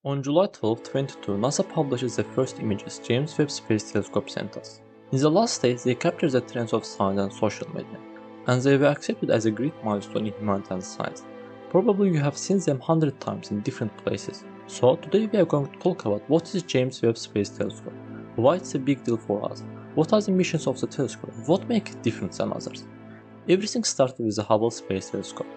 On July 12, 2022, NASA publishes the first images James Webb Space Telescope sent us. In the last stage, they captured the trends of science and social media, and they were accepted as a great milestone in humanity and science. Probably you have seen them 100 times in different places. So today we are going to talk about what is James Webb Space Telescope, why it's a big deal for us, what are the missions of the telescope, what makes it different than others. Everything started with the Hubble Space Telescope.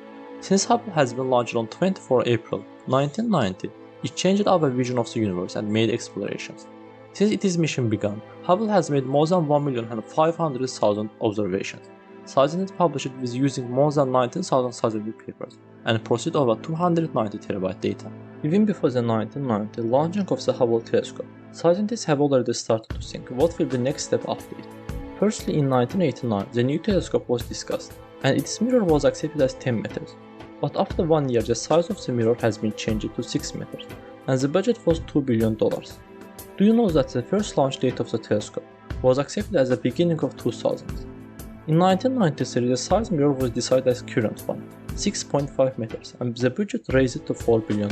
Since Hubble has been launched on 24 April 1990, it changed our vision of the universe and made explorations. Since its mission began, Hubble has made more than 1,500,000 observations. Scientists published it with using more than 19,000 scientific papers and processed over 290 terabyte data. Even before the 1990 launching of the Hubble telescope, scientists have already started to think what will be the next step after it. Firstly, in 1989, the new telescope was discussed, and its mirror was accepted as 10 meters. But after 1 year, the size of the mirror has been changed to 6 meters, and the budget was $2 billion. Do you know that the first launch date of the telescope was accepted as the beginning of 2000s? In 1993, the size mirror was decided as current one, 6.5 meters, and the budget raised it to $4 billion.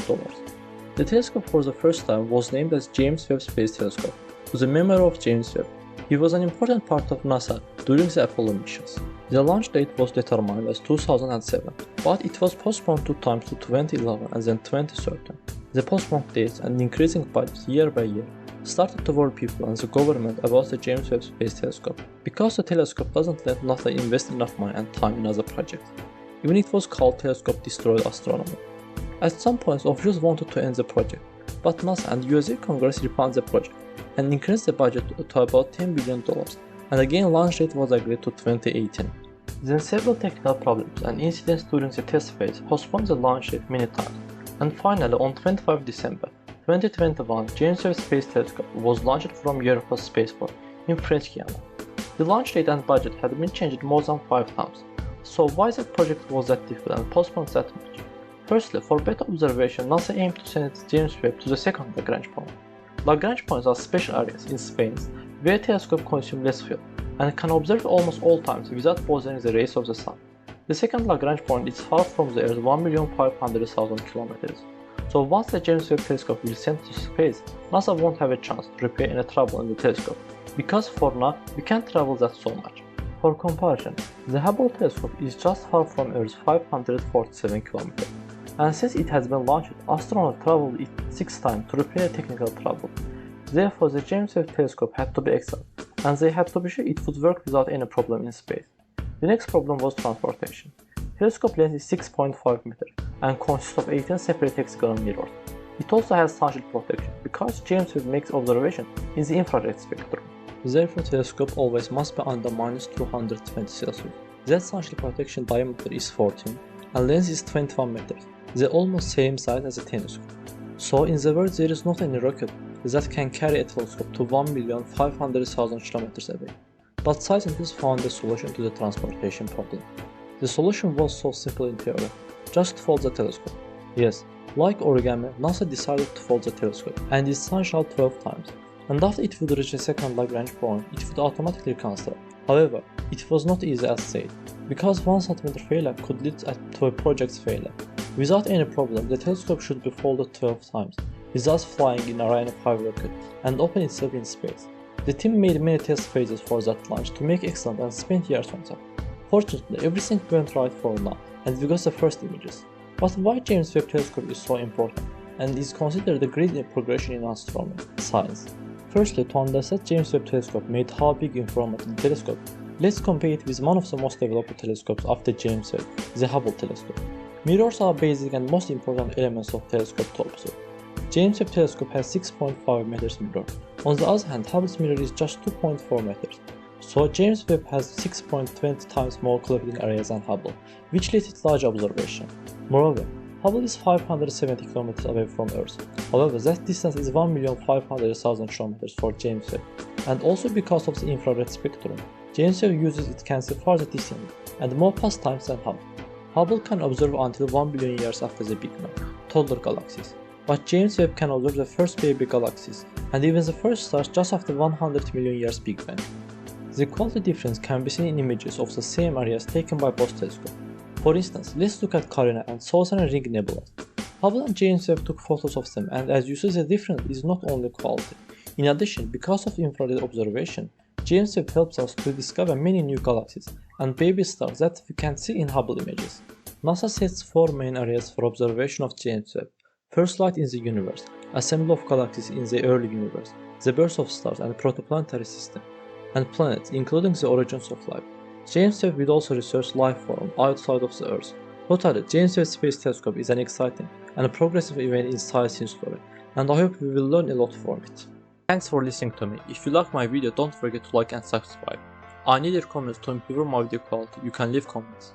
The telescope for the first time was named as James Webb Space Telescope, to the memory of James Webb. He was an important part of NASA during the Apollo missions. The launch date was determined as 2007, but it was postponed 2 times to 2011 and then 2013. The postponed dates and increasing budgets year by year started to worry people and the government about the James Webb Space Telescope, because the telescope doesn't let NASA invest enough money and time in other projects. Even it was called Telescope Destroyed Astronomy. At some point, officials wanted to end the project, but NASA and USA Congress refunded the project and increased the budget to about $10 billion, and again launch date was agreed to 2018. Then several technical problems and incidents during the test phase postponed the launch date many times, and finally on 25 December 2021, James Webb Space Telescope was launched from Europe's spaceport in French Guiana. The launch date and budget had been changed more than 5 times, so why the project was that difficult and postponed that much? Firstly, for better observation, NASA aimed to send James Webb to the second Lagrange point. Lagrange points are special areas in space where telescope consume less fuel and can observe almost all times without bothering the rays of the sun. The second Lagrange point is far from the Earth 1,500,000 kilometers. So once the James Webb Telescope is sent to space, NASA won't have a chance to repair any trouble in the telescope, because for now we can't travel that so much. For comparison, the Hubble telescope is just far from Earth 547 kilometers, and since it has been launched, astronauts traveled it 6 times to repair technical trouble. Therefore, the James Webb Telescope had to be excellent, and they had to be sure it would work without any problem in space. The next problem was transportation. Telescope length is 6.5 meters and consists of 18 separate hexagonal mirrors. It also has sunshade protection because James Webb makes observation in the infrared spectrum. Therefore, telescope always must be under -220 Celsius. That sunshade protection diameter is 14 and length is 21 meters. They're almost same size as a telescope. So in the world there is not any rocket that can carry a telescope to 1,500,000 kilometers away. But scientists found a solution to the transportation problem. The solution was so simple in theory, just fold the telescope. Yes, like origami, NASA decided to fold the telescope and it suns out 12 times, and after it would reach the second Lagrange point, it would automatically cancel. However, it was not easy as said, because 1 cm failure could lead to a project's failure. Without any problem, the telescope should be folded 12 times, without flying in Ariane 5 rocket, and open itself in space. The team made many test phases for that launch to make excellent and spent years on them. Fortunately, everything went right for now, and we got the first images. But why James Webb Telescope is so important, and is considered a great progression in astronomy science? Firstly, to understand James Webb Telescope made how big improvement in the telescope, let's compare it with one of the most developed telescopes after James Webb, the Hubble telescope. Mirrors are basic and most important elements of telescope to observe. James Webb Telescope has 6.5 meters mirror. On the other hand, Hubble's mirror is just 2.4 meters. So James Webb has 6.20 times more collecting area than Hubble, which leads to large observation. Moreover, Hubble is 570 km away from Earth. However, that distance is 1,500,000 km for James Webb. And also because of the infrared spectrum, James Webb uses it can see farther distance and more past times than Hubble. Hubble can observe until 1 billion years after the Big Bang, toddler galaxies. But James Webb can observe the first baby galaxies and even the first stars just after 100 million years Big Bang. The quality difference can be seen in images of the same areas taken by both telescopes. For instance, let's look at Carina and Southern Ring Nebula. Hubble and James Webb took photos of them, and as you see, the difference is not only quality. In addition, because of infrared observation, James Webb helps us to discover many new galaxies and baby stars that we can't see in Hubble images. NASA sets 4 main areas for observation of James Webb: first light in the universe, assembly of galaxies in the early universe, the birth of stars and protoplanetary system, and planets, including the origins of life. James Webb will also research life form outside of the Earth. Totally, James Webb Space Telescope is an exciting and progressive event in science history, and I hope we will learn a lot from it. Thanks for listening to me. If you like my video, don't forget to like and subscribe. I need your comments to improve my video quality. You can leave comments.